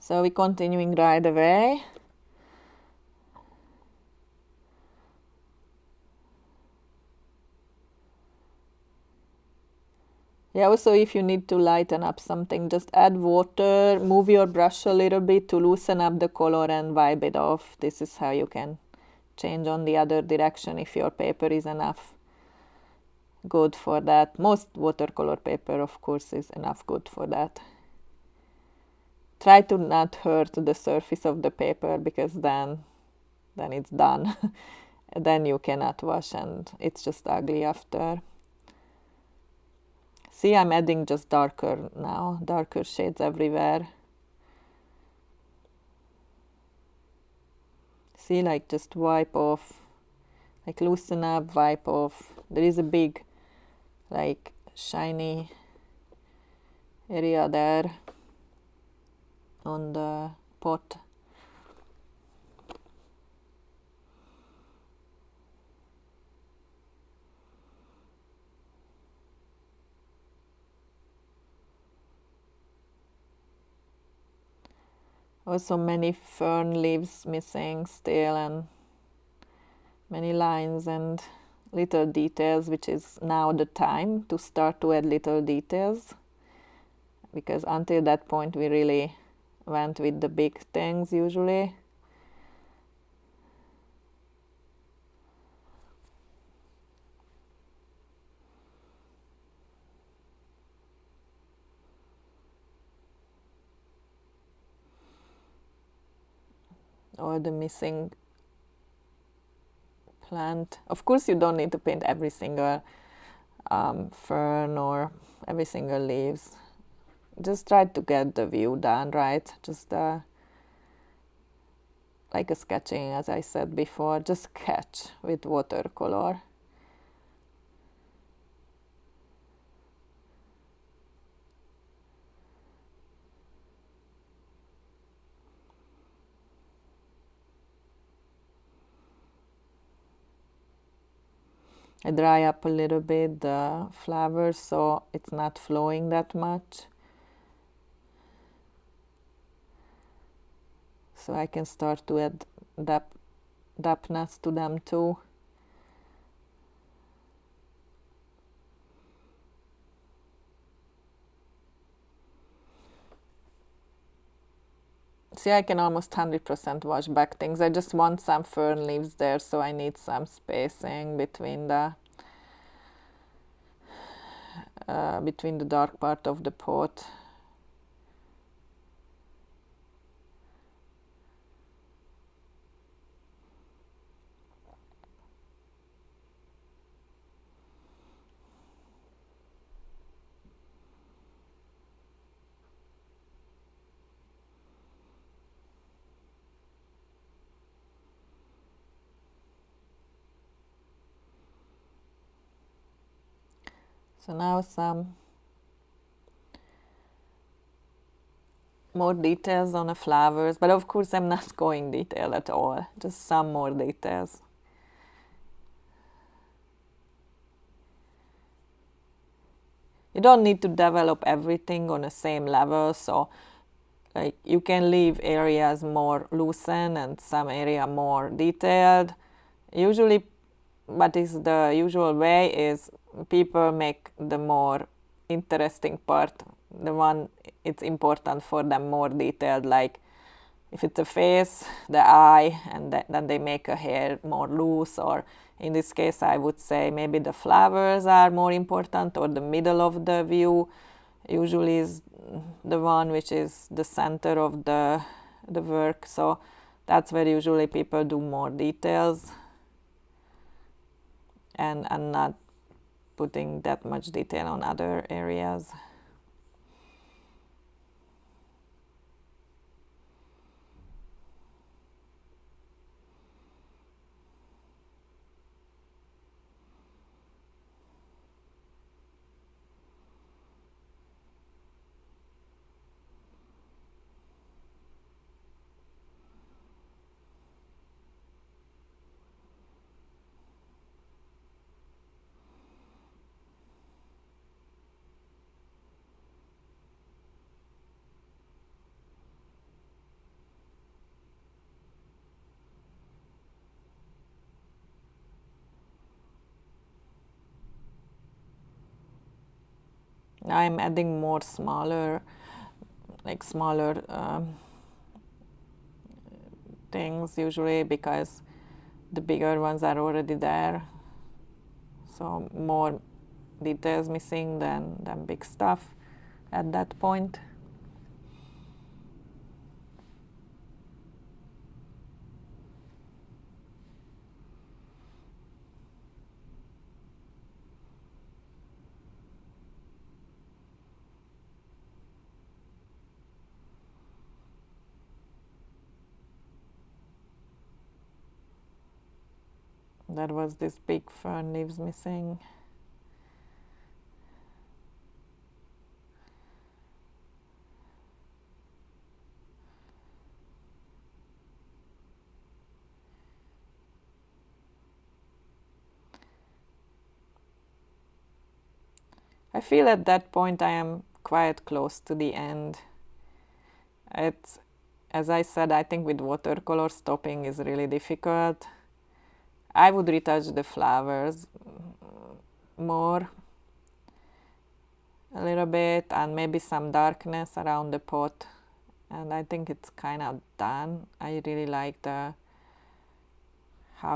So we're continuing right away. Yeah, also if you need to lighten up something, just add water, move your brush a little bit to loosen up the color and wipe it off. This is how you can change on the other direction if your paper is enough good for that. Most watercolor paper, of course, is enough good for that. Try to not hurt the surface of the paper because then it's done. Then you cannot wash and it's just ugly after. See, I'm adding just darker now, darker shades everywhere. See, like just wipe off, like loosen up, wipe off. There is a big, like shiny area there on the pot. Also many fern leaves missing still and many lines and little details, which is now the time to start to add little details, because until that point we really went with the big things usually. Or the missing plant. Of course you don't need to paint every single fern or every single leaves. Just try to get the view done, right? Just like a sketching, as I said before, just sketch with watercolor. I dry up a little bit the flowers so it's not flowing that much. So I can start to add dampness to them too. See, I can almost 100% wash back things. I just want some fern leaves there, so I need some spacing between the dark part of the pot. So now some more details on the flowers, but of course I'm not going detail at all, just some more details. You don't need to develop everything on the same level, so like you can leave areas more loosened and some area more detailed. Usually what is the usual way is people make the more interesting part, the one it's important for them, more detailed, like if it's a face, the eye, and then they make a hair more loose, or in this case I would say maybe the flowers are more important, or the middle of the view usually is the one which is the center of the work. So that's where usually people do more details and not putting that much detail on other areas. I'm adding more smaller things usually, because the bigger ones are already there, so more details missing than big stuff at that point. There was this big fern leaves missing. I feel at that point I am quite close to the end. It's, as I said, I think with watercolor stopping is really difficult. I would retouch the flowers more, a little bit, and maybe some darkness around the pot, and I think it's kind of done. I really like how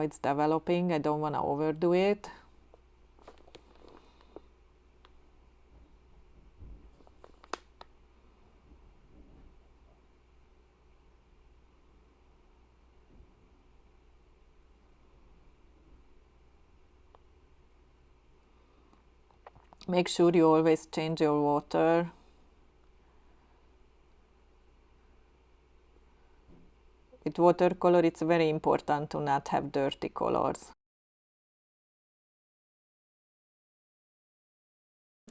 it's developing. I don't want to overdo it. Make sure you always change your water. With watercolor, it's very important to not have dirty colors.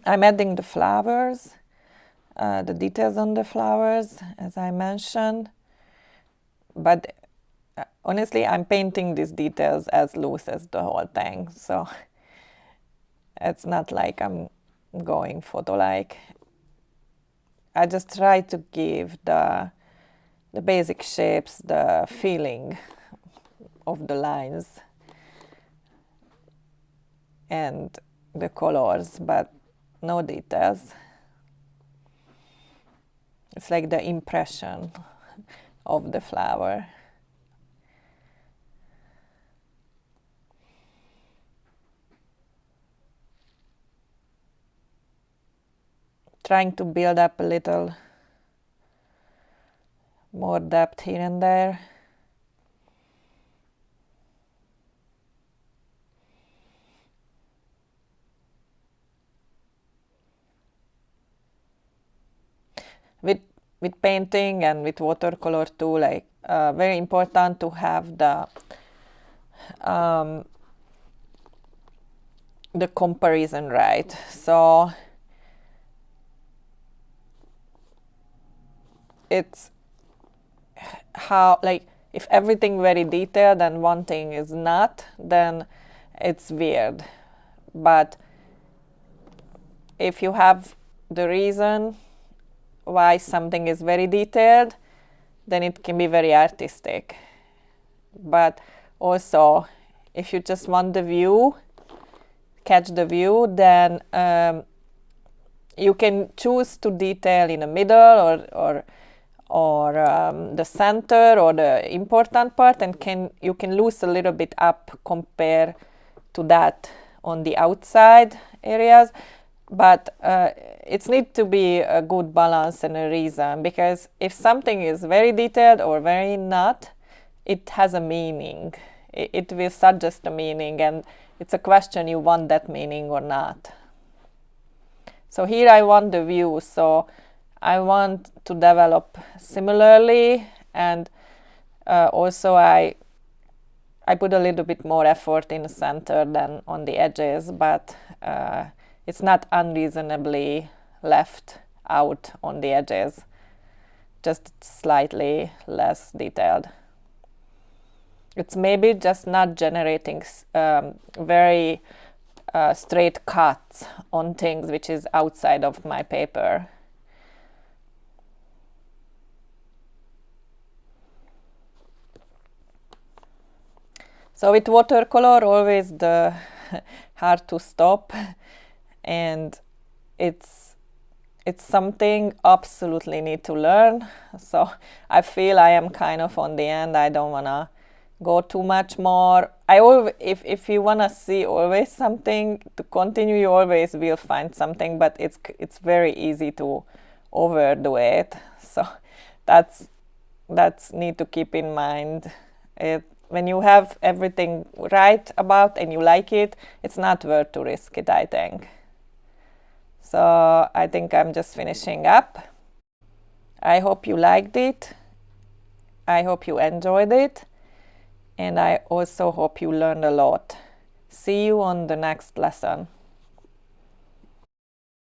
I'm adding the flowers, the details on the flowers, as I mentioned. But honestly, I'm painting these details as loose as the whole thing. So it's not like I'm going photo-like. I just try to give the basic shapes, the feeling of the lines and the colors, but no details. It's like the impression of the flower. Trying to build up a little more depth here and there. With painting and with watercolor too, like very important to have the comparison right. So it's how, like, if everything very detailed and one thing is not, then it's weird. But if you have the reason why something is very detailed, then it can be very artistic. But also, if you just want the view, catch the view, then you can choose to detail in the middle or the center or the important part, and you can lose a little bit up compared to that on the outside areas. But it needs to be a good balance and a reason, because if something is very detailed or very not, it has a meaning. It will suggest a meaning, and it's a question you want that meaning or not. So here I want the view, so I want to develop similarly, and also I put a little bit more effort in the center than on the edges, but it's not unreasonably left out on the edges, just slightly less detailed. It's maybe just not generating very straight cuts on things which is outside of my paper. So with watercolor, always the hard to stop, and it's it's something absolutely need to learn. So I feel I am kind of on the end. I don't wanna go too much more. I always, if you wanna see always something to continue, you always will find something, but it's very easy to overdo it. So that's need to keep in mind. When you have everything right about and you like it, it's not worth to risk it, I think. So I think I'm just finishing up. I hope you liked it. I hope you enjoyed it. And I also hope you learned a lot. See you on the next lesson.